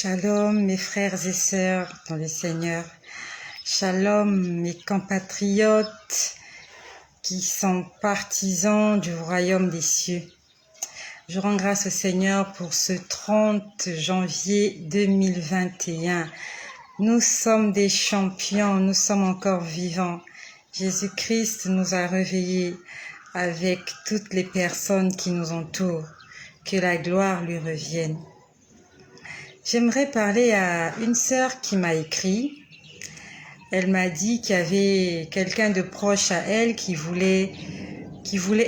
Shalom mes frères et sœurs dans le Seigneur. Shalom mes compatriotes qui sont partisans du royaume des cieux. Je rends grâce au Seigneur pour ce 30 janvier 2021. Nous sommes des champions, nous sommes encore vivants. Jésus-Christ nous a réveillés avec toutes les personnes qui nous entourent. Que la gloire lui revienne. J'aimerais parler à une sœur qui m'a écrit. Elle m'a dit qu'il y avait quelqu'un de proche à elle qui voulait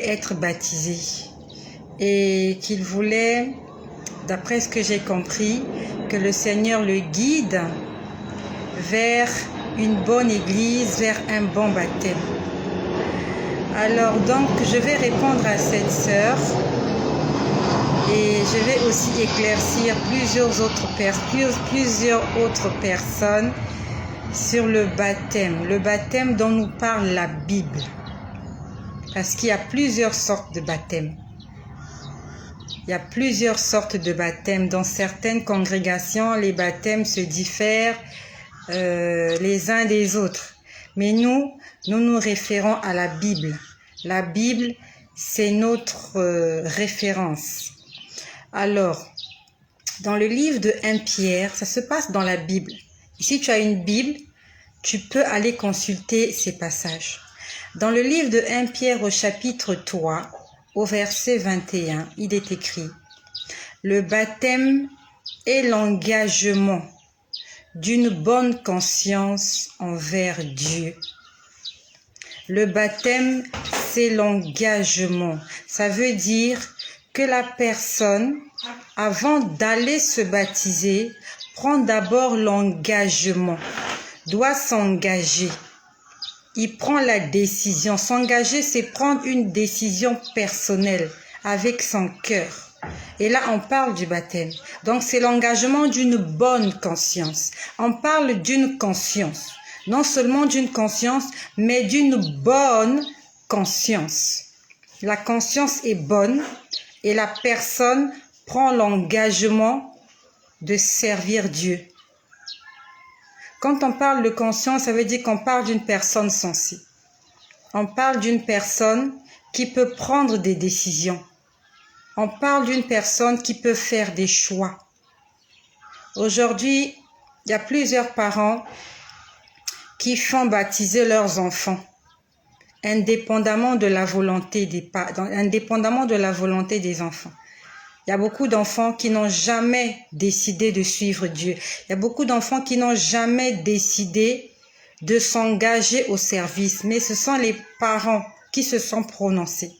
être baptisé. Et qu'il voulait, d'après ce que j'ai compris, que le Seigneur le guide vers une bonne église, vers un bon baptême. Alors donc, je vais répondre à cette sœur. Et je vais aussi éclaircir plusieurs autres personnes sur le baptême dont nous parle la Bible. Parce qu'il y a plusieurs sortes de baptêmes. Il y a plusieurs sortes de baptêmes. Dans certaines congrégations, les baptêmes se diffèrent les uns des autres. Mais nous nous référons à la Bible. La Bible, c'est notre référence. Alors, dans le livre de 1 Pierre, ça se passe dans la Bible. Si tu as une Bible, tu peux aller consulter ces passages. Dans le livre de 1 Pierre au chapitre 3, au verset 21, il est écrit « Le baptême est l'engagement d'une bonne conscience envers Dieu. » Le baptême, c'est l'engagement. Ça veut dire que la personne, avant d'aller se baptiser, prend d'abord l'engagement, doit s'engager. Il prend la décision. S'engager, c'est prendre une décision personnelle avec son cœur. Et là, on parle du baptême. Donc, c'est l'engagement d'une bonne conscience. On parle d'une conscience. Non seulement d'une conscience, mais d'une bonne conscience. La conscience est bonne et la personne prend l'engagement de servir Dieu. Quand on parle de conscience, ça veut dire qu'on parle d'une personne sensée. On parle d'une personne qui peut prendre des décisions. On parle d'une personne qui peut faire des choix. Aujourd'hui, il y a plusieurs parents qui font baptiser leurs enfants, indépendamment de la volonté des enfants. Il y a beaucoup d'enfants qui n'ont jamais décidé de suivre Dieu. Il y a beaucoup d'enfants qui n'ont jamais décidé de s'engager au service. Mais ce sont les parents qui se sont prononcés.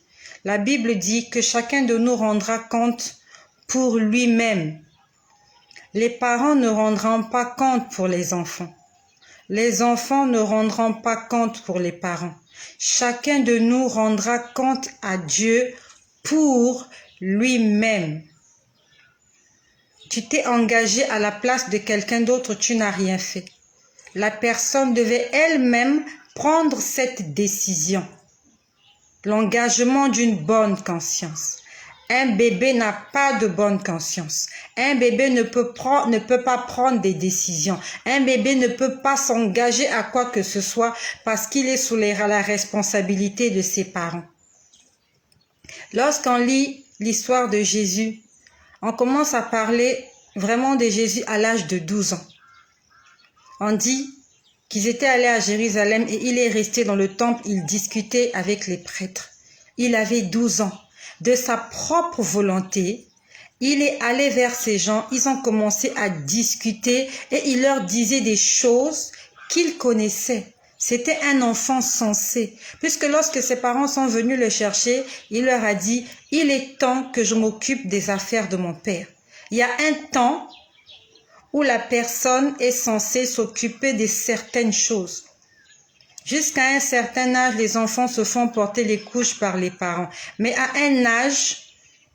La Bible dit que chacun de nous rendra compte pour lui-même. Les parents ne rendront pas compte pour les enfants. Les enfants ne rendront pas compte pour les parents. Chacun de nous rendra compte à Dieu pour lui-même. Tu t'es engagé à la place de quelqu'un d'autre, tu n'as rien fait. La personne devait elle-même prendre cette décision. L'engagement d'une bonne conscience. Un bébé n'a pas de bonne conscience. Un bébé ne peut pas prendre des décisions. Un bébé ne peut pas s'engager à quoi que ce soit parce qu'il est sous la responsabilité de ses parents. Lorsqu'on lit l'histoire de Jésus, on commence à parler vraiment de Jésus à l'âge de 12 ans. On dit qu'ils étaient allés à Jérusalem et il est resté dans le temple, il discutait avec les prêtres. Il avait 12 ans. De sa propre volonté, il est allé vers ces gens, ils ont commencé à discuter et il leur disait des choses qu'ils connaissaient. C'était un enfant sensé, puisque lorsque ses parents sont venus le chercher, il leur a dit « Il est temps que je m'occupe des affaires de mon père ». Il y a un temps où la personne est censée s'occuper de certaines choses. Jusqu'à un certain âge, les enfants se font porter les couches par les parents. Mais à un âge,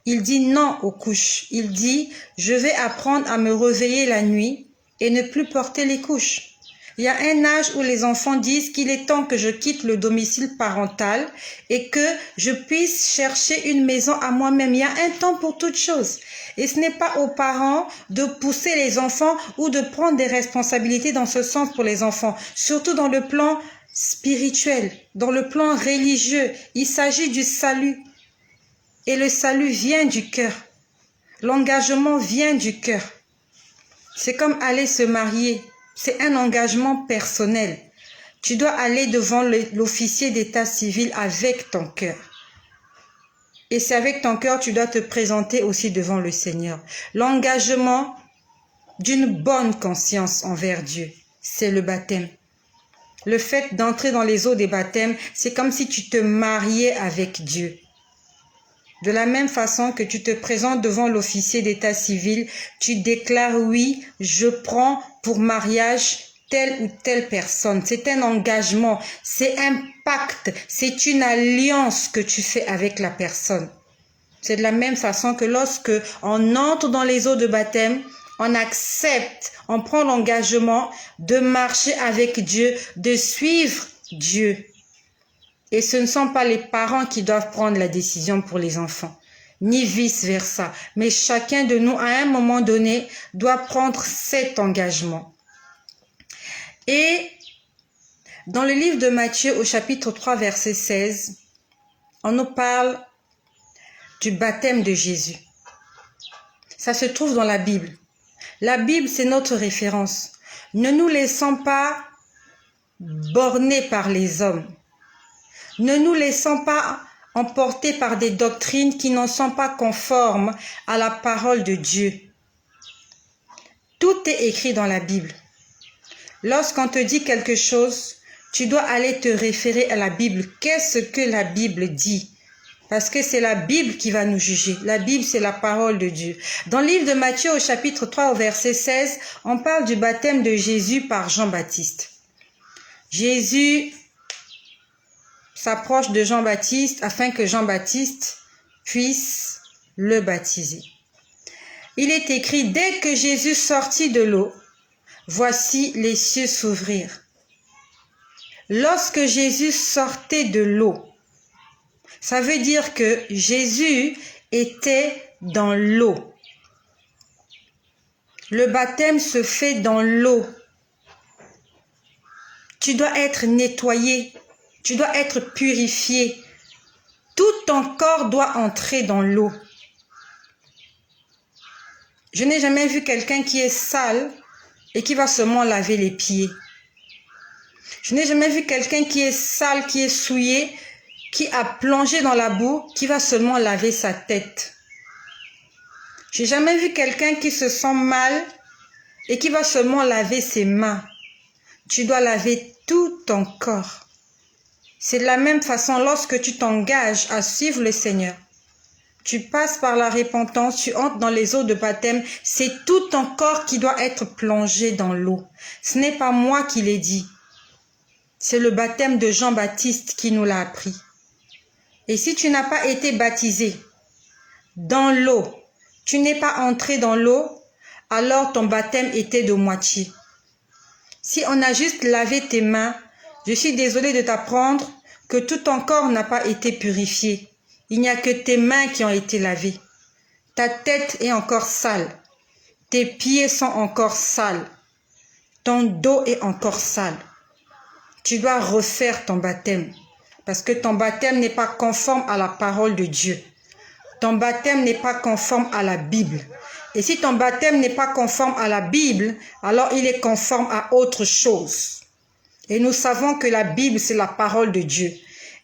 il dit non aux couches. Il dit, je vais apprendre à me réveiller la nuit et ne plus porter les couches. Il y a un âge où les enfants disent qu'il est temps que je quitte le domicile parental et que je puisse chercher une maison à moi-même. Il y a un temps pour toute chose. Et ce n'est pas aux parents de pousser les enfants ou de prendre des responsabilités dans ce sens pour les enfants, surtout dans le plan spirituel, dans le plan religieux. Il s'agit du salut. Et le salut vient du cœur. L'engagement vient du cœur. C'est comme aller se marier. C'est un engagement personnel. Tu dois aller devant l'officier d'état civil avec ton cœur. Et c'est avec ton cœur, tu dois te présenter aussi devant le Seigneur. L'engagement d'une bonne conscience envers Dieu, c'est le baptême. Le fait d'entrer dans les eaux des baptêmes, c'est comme si tu te mariais avec Dieu. De la même façon que tu te présentes devant l'officier d'état civil, tu déclares oui, je prends pour mariage telle ou telle personne. C'est un engagement, c'est un pacte, c'est une alliance que tu fais avec la personne. C'est de la même façon que lorsque on entre dans les eaux de baptême, on accepte, on prend l'engagement de marcher avec Dieu, de suivre Dieu. Et ce ne sont pas les parents qui doivent prendre la décision pour les enfants, ni vice-versa. Mais chacun de nous, à un moment donné, doit prendre cet engagement. Et dans le livre de Matthieu, au chapitre 3, verset 16, on nous parle du baptême de Jésus. Ça se trouve dans la Bible. La Bible, c'est notre référence. Ne nous laissons pas borner par les hommes. Ne nous laissons pas emporter par des doctrines qui ne sont pas conformes à la parole de Dieu. Tout est écrit dans la Bible. Lorsqu'on te dit quelque chose, tu dois aller te référer à la Bible. Qu'est-ce que la Bible dit? Parce que c'est la Bible qui va nous juger. La Bible, c'est la parole de Dieu. Dans le livre de Matthieu, au chapitre 3, au verset 16, on parle du baptême de Jésus par Jean-Baptiste. Jésus s'approche de Jean-Baptiste afin que Jean-Baptiste puisse le baptiser. Il est écrit, dès que Jésus sortit de l'eau, voici les cieux s'ouvrirent. Lorsque Jésus sortait de l'eau, ça veut dire que Jésus était dans l'eau. Le baptême se fait dans l'eau. Tu dois être nettoyé. Tu dois être purifié. Tout ton corps doit entrer dans l'eau. Je n'ai jamais vu quelqu'un qui est sale et qui va seulement laver les pieds. Je n'ai jamais vu quelqu'un qui est sale, qui est souillé, qui a plongé dans la boue, qui va seulement laver sa tête. J'ai jamais vu quelqu'un qui se sent mal et qui va seulement laver ses mains. Tu dois laver tout ton corps. C'est de la même façon lorsque tu t'engages à suivre le Seigneur. Tu passes par la repentance, tu entres dans les eaux de baptême, c'est tout ton corps qui doit être plongé dans l'eau. Ce n'est pas moi qui l'ai dit. C'est le baptême de Jean-Baptiste qui nous l'a appris. Et si tu n'as pas été baptisé dans l'eau, tu n'es pas entré dans l'eau, alors ton baptême était de moitié. Si on a juste lavé tes mains, je suis désolée de t'apprendre que tout ton corps n'a pas été purifié. Il n'y a que tes mains qui ont été lavées. Ta tête est encore sale. Tes pieds sont encore sales. Ton dos est encore sale. Tu dois refaire ton baptême. Parce que ton baptême n'est pas conforme à la parole de Dieu. Ton baptême n'est pas conforme à la Bible. Et si ton baptême n'est pas conforme à la Bible, alors il est conforme à autre chose. Et nous savons que la Bible, c'est la parole de Dieu.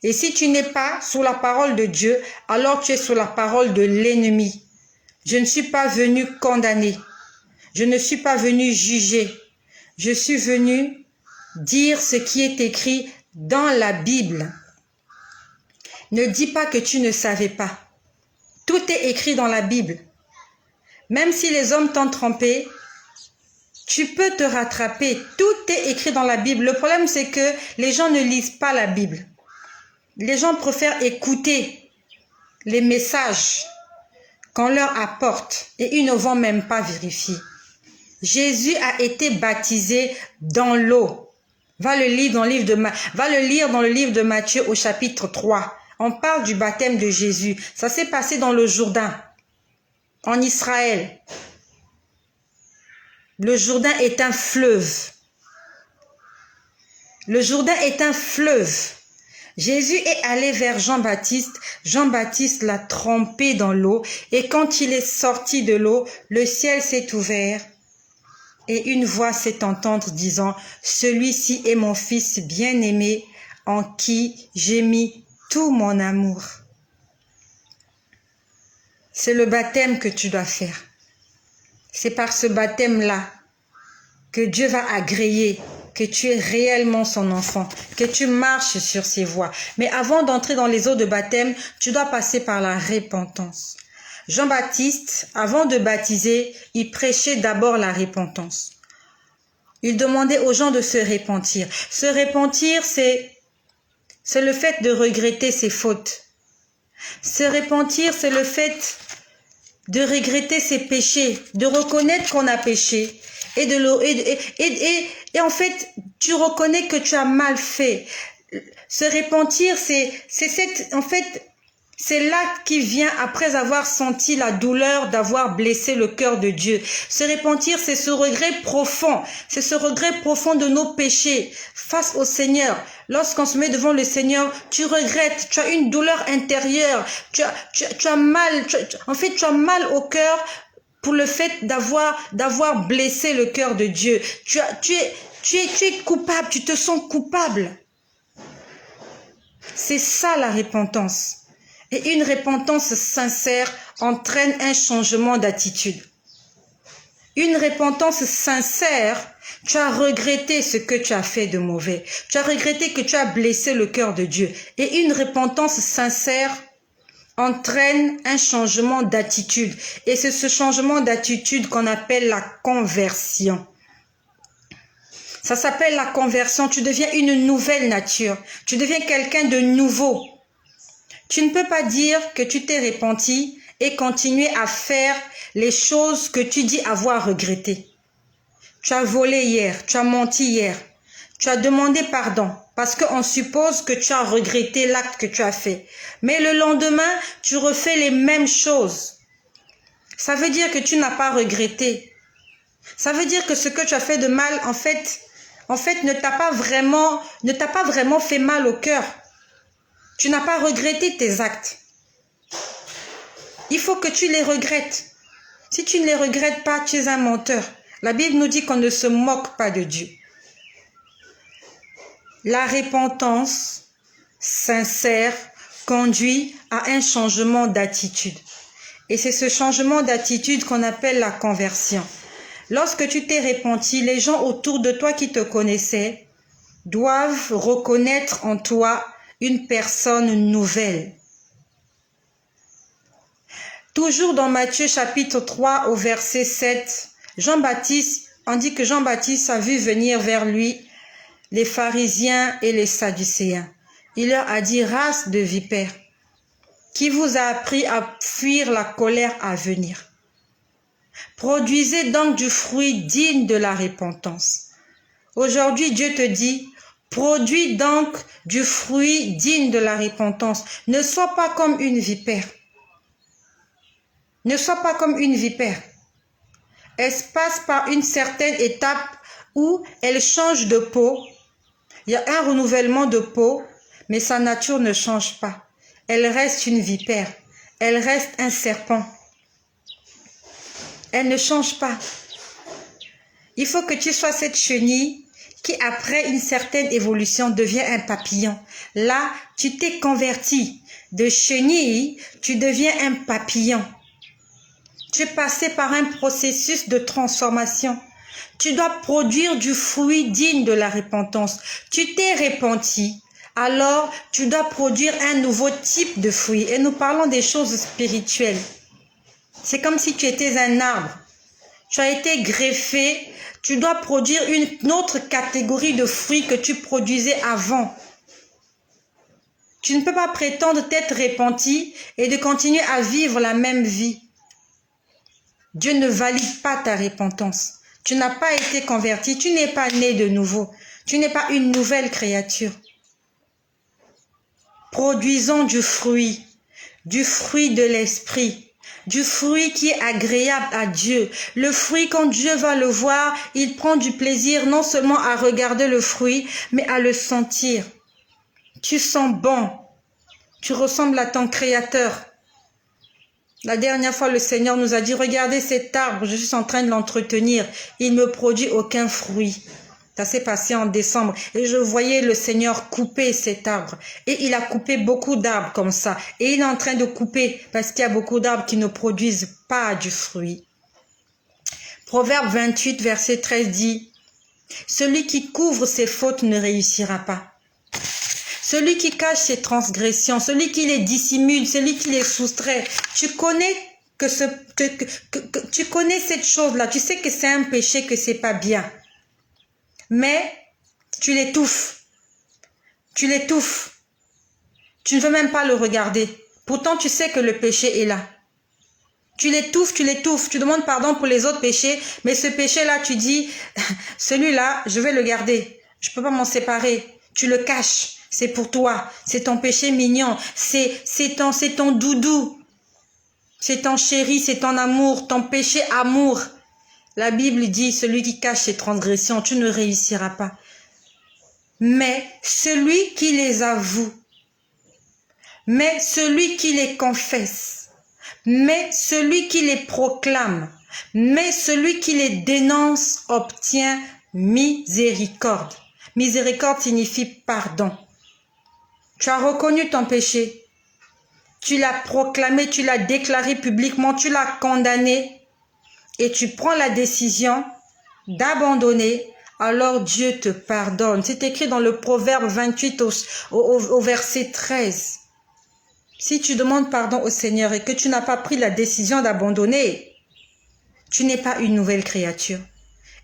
Et si tu n'es pas sous la parole de Dieu, alors tu es sous la parole de l'ennemi. Je ne suis pas venu condamner. Je ne suis pas venu juger. Je suis venu dire ce qui est écrit dans la Bible. Ne dis pas que tu ne savais pas. Tout est écrit dans la Bible. Même si les hommes t'ont trompé, tu peux te rattraper. Tout est écrit dans la Bible. Le problème, c'est que les gens ne lisent pas la Bible. Les gens préfèrent écouter les messages qu'on leur apporte et ils ne vont même pas vérifier. Jésus a été baptisé dans l'eau. Va le lire dans le livre de Matthieu au chapitre 3. On parle du baptême de Jésus. Ça s'est passé dans le Jourdain, en Israël. Le Jourdain est un fleuve. Le Jourdain est un fleuve. Jésus est allé vers Jean-Baptiste. Jean-Baptiste l'a trempé dans l'eau. Et quand il est sorti de l'eau, le ciel s'est ouvert. Et une voix s'est entendre disant, « Celui-ci est mon fils bien-aimé, en qui j'ai mis tout mon amour. » C'est le baptême que tu dois faire. C'est par ce baptême-là que Dieu va agréer que tu es réellement son enfant, que tu marches sur ses voies. Mais avant d'entrer dans les eaux de baptême, tu dois passer par la repentance. Jean-Baptiste, avant de baptiser, il prêchait d'abord la repentance. Il demandait aux gens de se repentir. Se repentir, c'est le fait de regretter ses fautes. Se repentir, c'est le fait de regretter ses péchés, de reconnaître qu'on a péché. Et en fait, tu reconnais que tu as mal fait. Se repentir, c'est l'acte qui vient après avoir senti la douleur d'avoir blessé le cœur de Dieu. Se repentir, c'est ce regret profond. C'est ce regret profond de nos péchés face au Seigneur. Lorsqu'on se met devant le Seigneur, tu regrettes, tu as une douleur intérieure, tu as mal, tu as mal au cœur pour le fait d'avoir blessé le cœur de Dieu. Tu es coupable, tu te sens coupable. C'est ça la repentance. Et une repentance sincère entraîne un changement d'attitude. Une repentance sincère, tu as regretté ce que tu as fait de mauvais. Tu as regretté que tu as blessé le cœur de Dieu. Et une repentance sincère entraîne un changement d'attitude. Et c'est ce changement d'attitude qu'on appelle la conversion. Ça s'appelle la conversion. Tu deviens une nouvelle nature. Tu deviens quelqu'un de nouveau. Tu ne peux pas dire que tu t'es repenti et continuer à faire les choses que tu dis avoir regrettées. Tu as volé hier, tu as menti hier, tu as demandé pardon parce qu'on suppose que tu as regretté l'acte que tu as fait. Mais le lendemain, tu refais les mêmes choses. Ça veut dire que tu n'as pas regretté. Ça veut dire que ce que tu as fait de mal, en fait ne t'a pas vraiment fait mal au cœur. Tu n'as pas regretté tes actes. Il faut que tu les regrettes. Si tu ne les regrettes pas, tu es un menteur. La Bible nous dit qu'on ne se moque pas de Dieu. La repentance sincère conduit à un changement d'attitude. Et c'est ce changement d'attitude qu'on appelle la conversion. Lorsque tu t'es repenti, les gens autour de toi qui te connaissaient doivent reconnaître en toi une personne nouvelle. Toujours dans Matthieu chapitre 3 au verset 7, Jean-Baptiste, on dit que Jean-Baptiste a vu venir vers lui les pharisiens et les sadducéens. Il leur a dit, race de vipères, qui vous a appris à fuir la colère à venir. Produisez donc du fruit digne de la repentance. Aujourd'hui, Dieu te dit, produis donc du fruit digne de la repentance. Ne sois pas comme une vipère. Ne sois pas comme une vipère. Elle passe par une certaine étape où elle change de peau. Il y a un renouvellement de peau, mais sa nature ne change pas. Elle reste une vipère. Elle reste un serpent. Elle ne change pas. Il faut que tu sois cette chenille qui, après une certaine évolution, devient un papillon. Là, tu t'es converti. De chenille, tu deviens un papillon. Tu es passé par un processus de transformation. Tu dois produire du fruit digne de la repentance. Tu t'es repenti, alors tu dois produire un nouveau type de fruit. Et nous parlons des choses spirituelles. C'est comme si tu étais un arbre. Tu as été greffé. Tu dois produire une autre catégorie de fruits que tu produisais avant. Tu ne peux pas prétendre t'être repenti et de continuer à vivre la même vie. Dieu ne valide pas ta repentance. Tu n'as pas été converti, tu n'es pas né de nouveau. Tu n'es pas une nouvelle créature. Produisons du fruit de l'esprit, du fruit qui est agréable à Dieu. Le fruit, quand Dieu va le voir, il prend du plaisir non seulement à regarder le fruit, mais à le sentir. Tu sens bon, tu ressembles à ton Créateur. La dernière fois, le Seigneur nous a dit, regardez cet arbre, je suis en train de l'entretenir, il ne produit aucun fruit. Ça s'est passé en décembre et je voyais le Seigneur couper cet arbre. Et il a coupé beaucoup d'arbres comme ça. Et il est en train de couper parce qu'il y a beaucoup d'arbres qui ne produisent pas du fruit. Proverbe 28, verset 13 dit, « Celui qui couvre ses fautes ne réussira pas. Celui qui cache ses transgressions, celui qui les dissimule, celui qui les soustrait. Tu connais tu connais cette chose-là. Tu sais que c'est un péché, que c'est pas bien. Mais tu l'étouffes. Tu l'étouffes. Tu ne veux même pas le regarder. Pourtant, tu sais que le péché est là. Tu l'étouffes, tu l'étouffes. Tu demandes pardon pour les autres péchés. Mais ce péché-là, tu dis, celui-là, je vais le garder. Je ne peux pas m'en séparer. Tu le caches. C'est pour toi. C'est ton péché mignon. C'est ton doudou. C'est ton chéri, c'est ton amour, ton péché amour. La Bible dit, celui qui cache ses transgressions, tu ne réussiras pas. Mais celui qui les avoue, mais celui qui les confesse, mais celui qui les proclame, mais celui qui les dénonce obtient miséricorde. Miséricorde signifie pardon. Tu as reconnu ton péché. Tu l'as proclamé, tu l'as déclaré publiquement, tu l'as condamné. Et tu prends la décision d'abandonner, alors Dieu te pardonne. C'est écrit dans le Proverbe 28 au verset 13. Si tu demandes pardon au Seigneur et que tu n'as pas pris la décision d'abandonner, tu n'es pas une nouvelle créature.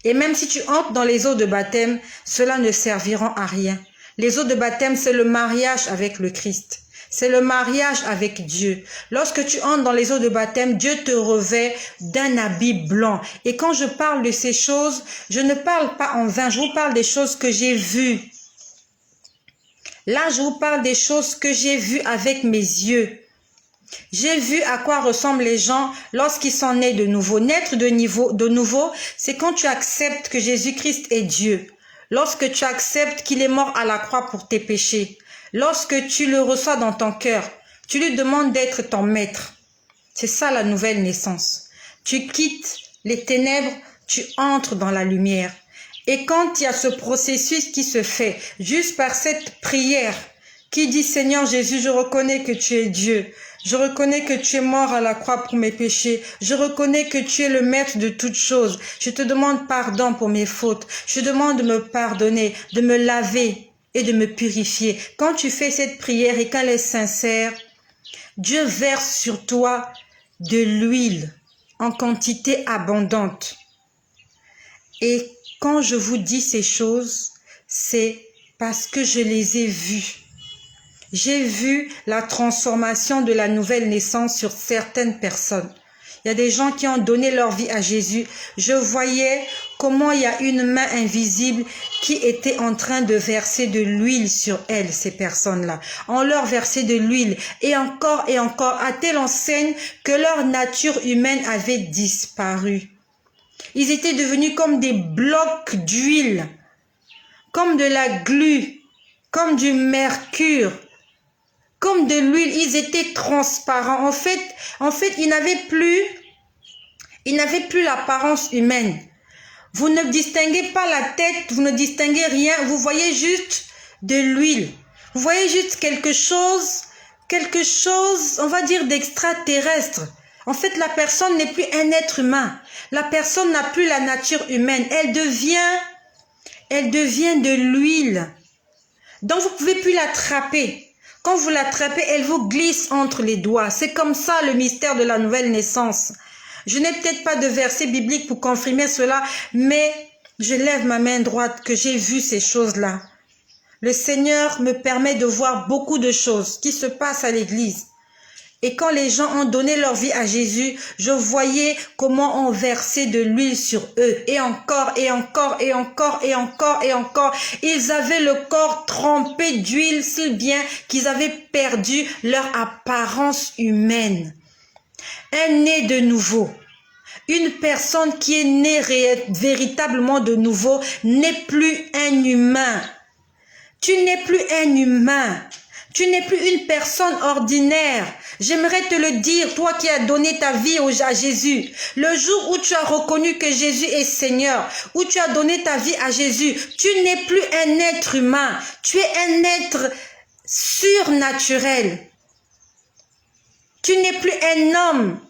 Et même si tu entres dans les eaux de baptême, cela ne servira à rien. Les eaux de baptême, c'est le mariage avec le Christ. C'est le mariage avec Dieu. Lorsque tu entres dans les eaux de baptême, Dieu te revêt d'un habit blanc. Et quand je parle de ces choses, je ne parle pas en vain. Je vous parle des choses que j'ai vues. Là, je vous parle des choses que j'ai vues avec mes yeux. J'ai vu à quoi ressemblent les gens lorsqu'ils sont nés de nouveau. Naître de nouveau, c'est quand tu acceptes que Jésus-Christ est Dieu. Lorsque tu acceptes qu'il est mort à la croix pour tes péchés. Lorsque tu le reçois dans ton cœur, tu lui demandes d'être ton maître. C'est ça la nouvelle naissance. Tu quittes les ténèbres, tu entres dans la lumière. Et quand il y a ce processus qui se fait, juste par cette prière qui dit « Seigneur Jésus, je reconnais que tu es Dieu. Je reconnais que tu es mort à la croix pour mes péchés. Je reconnais que tu es le maître de toutes choses. Je te demande pardon pour mes fautes. Je demande de me pardonner, de me laver et de me purifier. » Quand tu fais cette prière et qu'elle est sincère, Dieu verse sur toi de l'huile en quantité abondante. Et quand je vous dis ces choses, c'est parce que je les ai vues. J'ai vu la transformation de la nouvelle naissance sur certaines personnes. Il y a des gens qui ont donné leur vie à Jésus. Je voyais comment il y a une main invisible qui était en train de verser de l'huile sur elles, ces personnes-là. On leur versait de l'huile et encore, à telle enseigne que leur nature humaine avait disparu. Ils étaient devenus comme des blocs d'huile, comme de la glu, comme du mercure, comme de l'huile. Ils étaient transparents. En fait, ils n'avaient plus l'apparence humaine. Vous ne distinguez pas la tête, vous ne distinguez rien. Vous voyez juste de l'huile. Vous voyez juste quelque chose, on va dire d'extraterrestre. En fait, la personne n'est plus un être humain. La personne n'a plus la nature humaine. Elle devient de l'huile. Donc, vous ne pouvez plus l'attraper. Quand vous l'attrapez, elle vous glisse entre les doigts. C'est comme ça le mystère de la nouvelle naissance. Je n'ai peut-être pas de verset biblique pour confirmer cela, mais je lève ma main droite que j'ai vu ces choses-là. Le Seigneur me permet de voir beaucoup de choses qui se passent à l'église. Et quand les gens ont donné leur vie à Jésus, je voyais comment on versait de l'huile sur eux. Et encore, et encore, et encore, et encore, et encore. Ils avaient le corps trempé d'huile si bien qu'ils avaient perdu leur apparence humaine. Un né de nouveau. Une personne qui est née véritablement de nouveau n'est plus un humain. Tu n'es plus un humain. Tu n'es plus une personne ordinaire. J'aimerais te le dire, toi qui as donné ta vie à Jésus. Le jour où tu as reconnu que Jésus est Seigneur, où tu as donné ta vie à Jésus, tu n'es plus un être humain. Tu es un être surnaturel. Tu n'es plus un homme.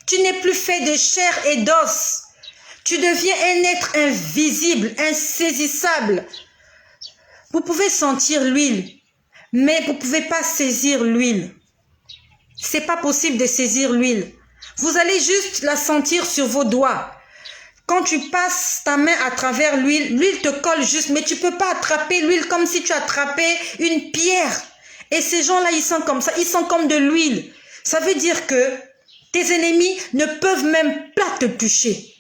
Tu n'es plus fait de chair et d'os. Tu deviens un être invisible, insaisissable. Vous pouvez sentir l'huile, mais vous ne pouvez pas saisir l'huile. C'est pas possible de saisir l'huile. Vous allez juste la sentir sur vos doigts. Quand tu passes ta main à travers l'huile, l'huile te colle juste, mais tu ne peux pas attraper l'huile comme si tu attrapais une pierre. Et ces gens-là, ils sont comme ça, ils sont comme de l'huile. Ça veut dire que tes ennemis ne peuvent même pas te toucher.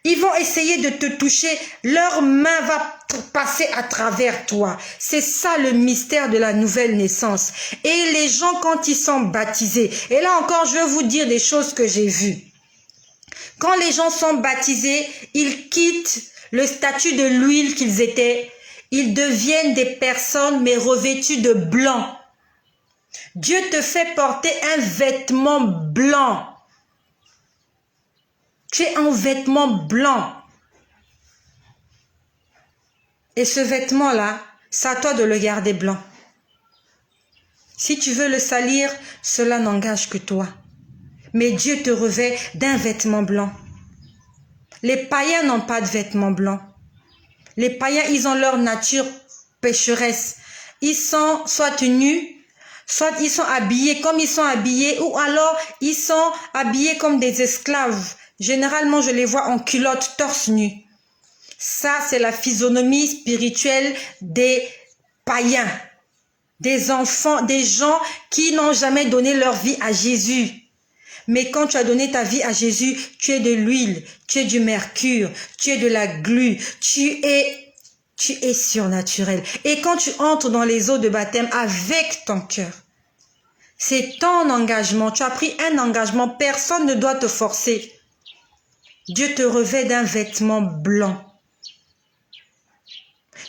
Ils vont essayer de te toucher, leur main va passer à travers toi. C'est ça le mystère de la nouvelle naissance. Et les gens, quand ils sont baptisés, et là encore, je vais vous dire des choses que j'ai vues. Quand les gens sont baptisés, ils quittent le statut de l'huile qu'ils étaient. Ils deviennent des personnes, mais revêtues de blanc. Dieu te fait porter un vêtement blanc. Tu es en vêtement blanc. Et ce vêtement-là, c'est à toi de le garder blanc. Si tu veux le salir, cela n'engage que toi. Mais Dieu te revêt d'un vêtement blanc. Les païens n'ont pas de vêtements blancs. Les païens, ils ont leur nature pécheresse. Ils sont soit nus, soit ils sont habillés comme ils sont habillés, ou alors ils sont habillés comme des esclaves. Généralement, je les vois en culotte, torse nu. Ça, c'est la physionomie spirituelle des païens, des enfants, des gens qui n'ont jamais donné leur vie à Jésus. Mais quand tu as donné ta vie à Jésus, tu es de l'huile, tu es du mercure, tu es de la glu, tu es surnaturel. Et quand tu entres dans les eaux de baptême avec ton cœur, c'est ton engagement. Tu as pris un engagement, personne ne doit te forcer. Dieu te revêt d'un vêtement blanc.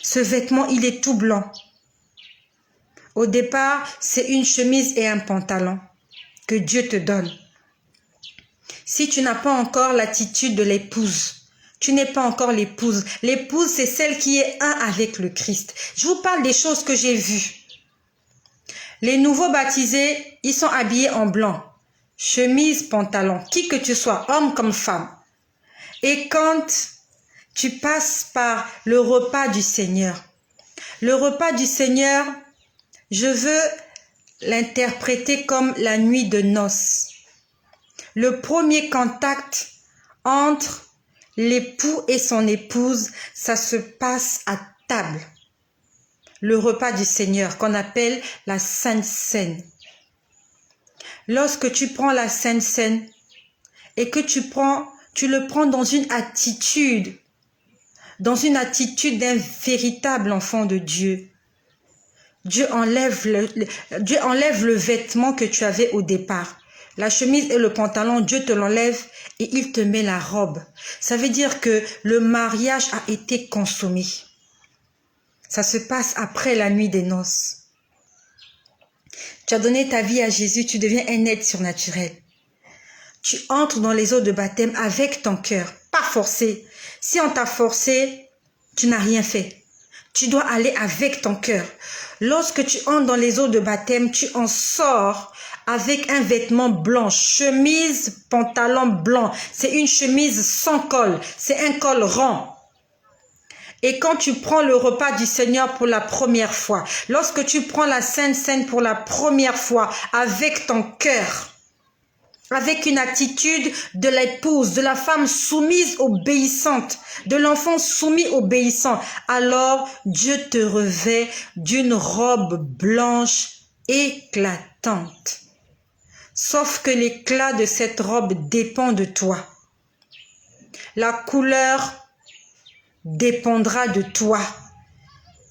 Ce vêtement, il est tout blanc. Au départ, c'est une chemise et un pantalon que Dieu te donne. Si tu n'as pas encore l'attitude de l'épouse, tu n'es pas encore l'épouse. L'épouse, c'est celle qui est un avec le Christ. Je vous parle des choses que j'ai vues. Les nouveaux baptisés, ils sont habillés en blanc. Chemise, pantalon, qui que tu sois, homme comme femme. Et quand tu passes par le repas du Seigneur, le repas du Seigneur, je veux l'interpréter comme la nuit de noces. Le premier contact entre l'époux et son épouse, ça se passe à table. Le repas du Seigneur qu'on appelle la Sainte Seine. Lorsque tu prends la Sainte Seine et que tu le prends dans une attitude d'un véritable enfant de Dieu. Dieu enlève le vêtement que tu avais au départ. La chemise et le pantalon, Dieu te l'enlève et il te met la robe. Ça veut dire que le mariage a été consommé. Ça se passe après la nuit des noces. Tu as donné ta vie à Jésus, tu deviens un être surnaturel. Tu entres dans les eaux de baptême avec ton cœur, pas forcé. Si on t'a forcé, tu n'as rien fait. Tu dois aller avec ton cœur. Lorsque tu entres dans les eaux de baptême, tu en sors avec un vêtement blanc, chemise, pantalon blanc. C'est une chemise sans col, c'est un col rond. Et quand tu prends le repas du Seigneur pour la première fois, lorsque tu prends la Sainte Seine pour la première fois avec ton cœur, avec une attitude de l'épouse, de la femme soumise, obéissante, de l'enfant soumis, obéissant, alors Dieu te revêt d'une robe blanche éclatante. sauf que l'éclat de cette robe dépend de toi. La couleur dépendra de toi.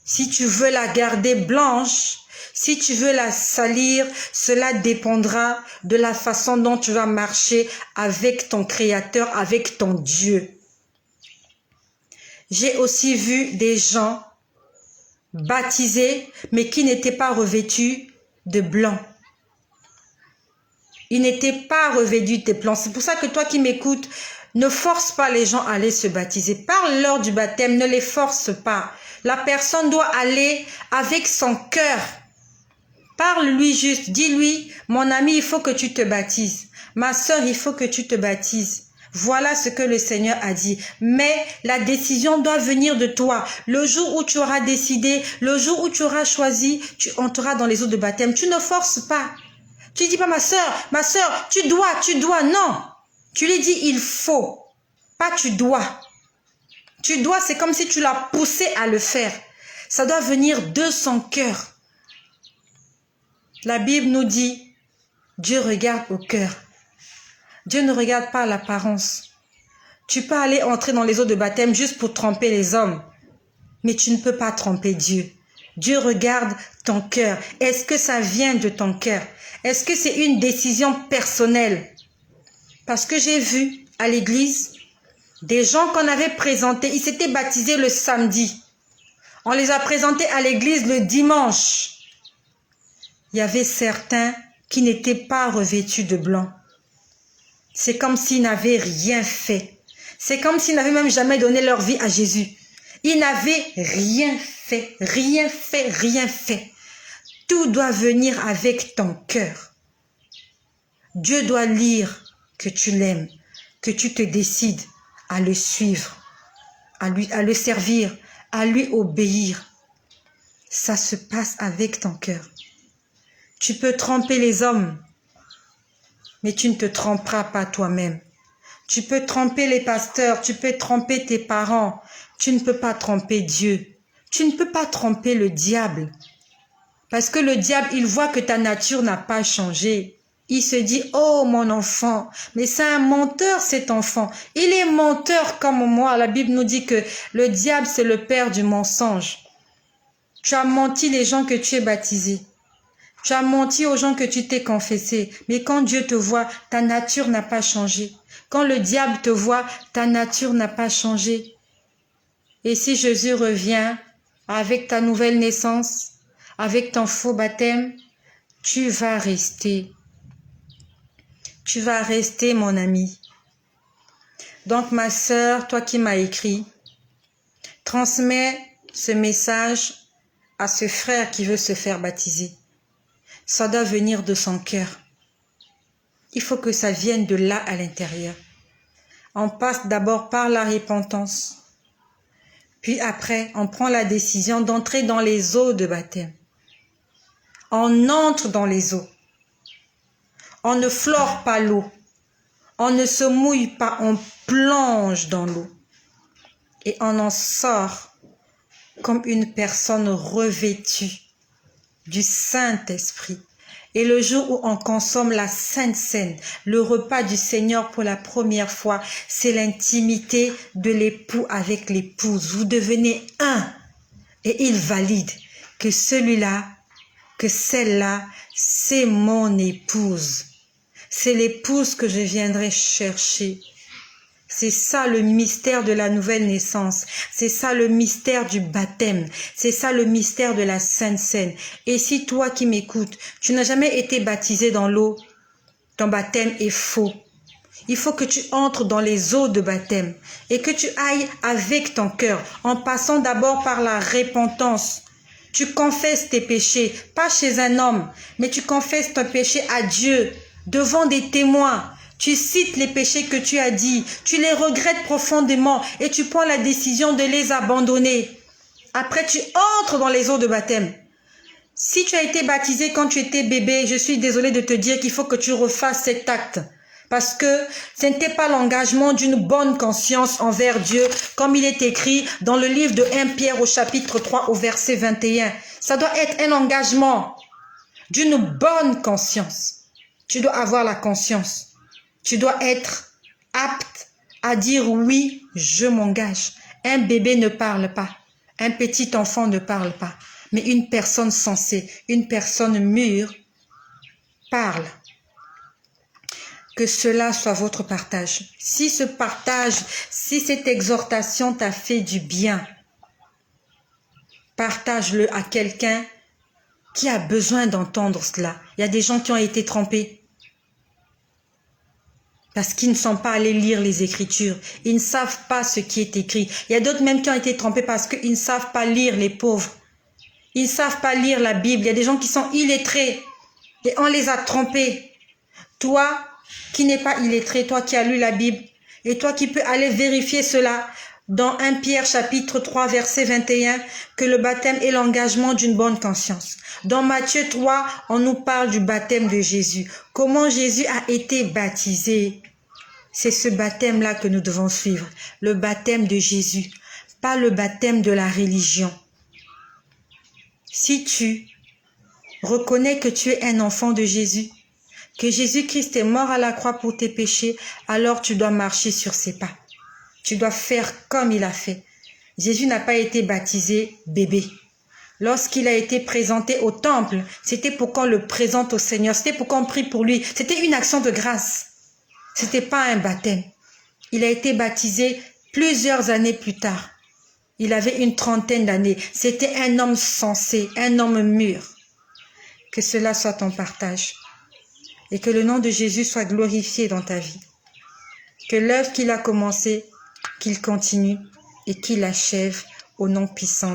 Si tu veux la garder blanche, si tu veux la salir, cela dépendra de la façon dont tu vas marcher avec ton Créateur, avec ton Dieu. J'ai aussi vu des gens baptisés, mais qui n'étaient pas revêtus de blanc. Ils n'étaient pas revêtus de blanc. C'est pour ça que toi qui m'écoutes, ne force pas les gens à aller se baptiser. Parle-leur du baptême, ne les force pas. La personne doit aller avec son cœur. Parle-lui juste, dis-lui, mon ami, il faut que tu te baptises. Ma soeur, il faut que tu te baptises. Voilà ce que le Seigneur a dit. Mais la décision doit venir de toi. Le jour où tu auras décidé, le jour où tu auras choisi, tu entreras dans les eaux de baptême. Tu ne forces pas. Tu ne dis pas, ma soeur, tu dois. Non. Tu lui dis, il faut. Pas tu dois. Tu dois, c'est comme si tu l'as poussé à le faire. Ça doit venir de son cœur. La Bible nous dit, Dieu regarde au cœur. Dieu ne regarde pas l'apparence. Tu peux aller entrer dans les eaux de baptême juste pour tromper les hommes. Mais tu ne peux pas tromper Dieu. Dieu regarde ton cœur. Est-ce que ça vient de ton cœur? Est-ce que c'est une décision personnelle? Parce que j'ai vu à l'église des gens qu'on avait présentés. Ils s'étaient baptisés le samedi. On les a présentés à l'église le dimanche. Il y avait certains qui n'étaient pas revêtus de blanc. C'est comme s'ils n'avaient rien fait. C'est comme s'ils n'avaient même jamais donné leur vie à Jésus. Ils n'avaient rien fait. Tout doit venir avec ton cœur. Dieu doit lire que tu l'aimes, que tu te décides à le suivre, à le servir, à lui obéir. Ça se passe avec ton cœur. Tu peux tromper les hommes, mais tu ne te tromperas pas toi-même. Tu peux tromper les pasteurs, tu peux tromper tes parents. Tu ne peux pas tromper Dieu. Tu ne peux pas tromper le diable. Parce que le diable, il voit que ta nature n'a pas changé. Il se dit, oh mon enfant, mais c'est un menteur cet enfant. Il est menteur comme moi. La Bible nous dit que le diable, c'est le père du mensonge. Tu as menti les gens que tu es baptisé. Tu as menti aux gens que tu t'es confessé. Mais quand Dieu te voit, ta nature n'a pas changé. Quand le diable te voit, ta nature n'a pas changé. Et si Jésus revient avec ta nouvelle naissance, avec ton faux baptême, tu vas rester. Tu vas rester, mon ami. Donc, ma sœur, toi qui m'as écrit, transmets ce message à ce frère qui veut se faire baptiser. Ça doit venir de son cœur. Il faut que ça vienne de là à l'intérieur. On passe d'abord par la repentance. Puis après, on prend la décision d'entrer dans les eaux de baptême. On entre dans les eaux. On ne flore pas l'eau. On ne se mouille pas, on plonge dans l'eau. Et on en sort comme une personne revêtue du Saint-Esprit. Et le jour où on consomme la Sainte Seine, le repas du Seigneur pour la première fois, c'est l'intimité de l'époux avec l'épouse. Vous devenez un. Et il valide que celui-là, que celle-là, c'est mon épouse. C'est l'épouse que je viendrai chercher. C'est ça le mystère de la nouvelle naissance. C'est ça le mystère du baptême. C'est ça le mystère de la Sainte Seine. Et si toi qui m'écoutes, tu n'as jamais été baptisé dans l'eau, ton baptême est faux. Il faut que tu entres dans les eaux de baptême et que tu ailles avec ton cœur en passant d'abord par la repentance. Tu confesses tes péchés, pas chez un homme, mais tu confesses ton péché à Dieu devant des témoins. Tu cites les péchés que tu as dit, tu les regrettes profondément et tu prends la décision de les abandonner. Après, tu entres dans les eaux de baptême. Si tu as été baptisé quand tu étais bébé, je suis désolée de te dire qu'il faut que tu refasses cet acte. Parce que ce n'était pas l'engagement d'une bonne conscience envers Dieu, comme il est écrit dans le livre de 1 Pierre au chapitre 3 au verset 21. Ça doit être un engagement d'une bonne conscience. Tu dois avoir la conscience. Tu dois être apte à dire oui, je m'engage. Un bébé ne parle pas. Un petit enfant ne parle pas. Mais une personne sensée, une personne mûre parle. Que cela soit votre partage. Si ce partage, si cette exhortation t'a fait du bien, partage-le à quelqu'un qui a besoin d'entendre cela. Il y a des gens qui ont été trompés parce qu'ils ne sont pas allés lire les Écritures. Ils ne savent pas ce qui est écrit. Il y a d'autres même qui ont été trompés parce qu'ils ne savent pas lire, les pauvres. Ils ne savent pas lire la Bible. Il y a des gens qui sont illettrés et on les a trompés. Toi qui n'es pas illettré, toi qui as lu la Bible, et toi qui peux aller vérifier cela dans 1 Pierre chapitre 3 verset 21, que le baptême est l'engagement d'une bonne conscience. Dans Matthieu 3, on nous parle du baptême de Jésus. Comment Jésus a été baptisé? C'est ce baptême-là que nous devons suivre. Le baptême de Jésus, pas le baptême de la religion. Si tu reconnais que tu es un enfant de Jésus, que Jésus-Christ est mort à la croix pour tes péchés, alors tu dois marcher sur ses pas. Tu dois faire comme il a fait. Jésus n'a pas été baptisé bébé. Lorsqu'il a été présenté au temple, c'était pour qu'on le présente au Seigneur, c'était pour qu'on prie pour lui. C'était une action de grâce. C'était pas un baptême. Il a été baptisé plusieurs années plus tard. Il avait une trentaine d'années. C'était un homme sensé, un homme mûr. Que cela soit ton partage. Et que le nom de Jésus soit glorifié dans ta vie. Que l'œuvre qu'il a commencée, qu'il continue et qu'il achève au nom puissant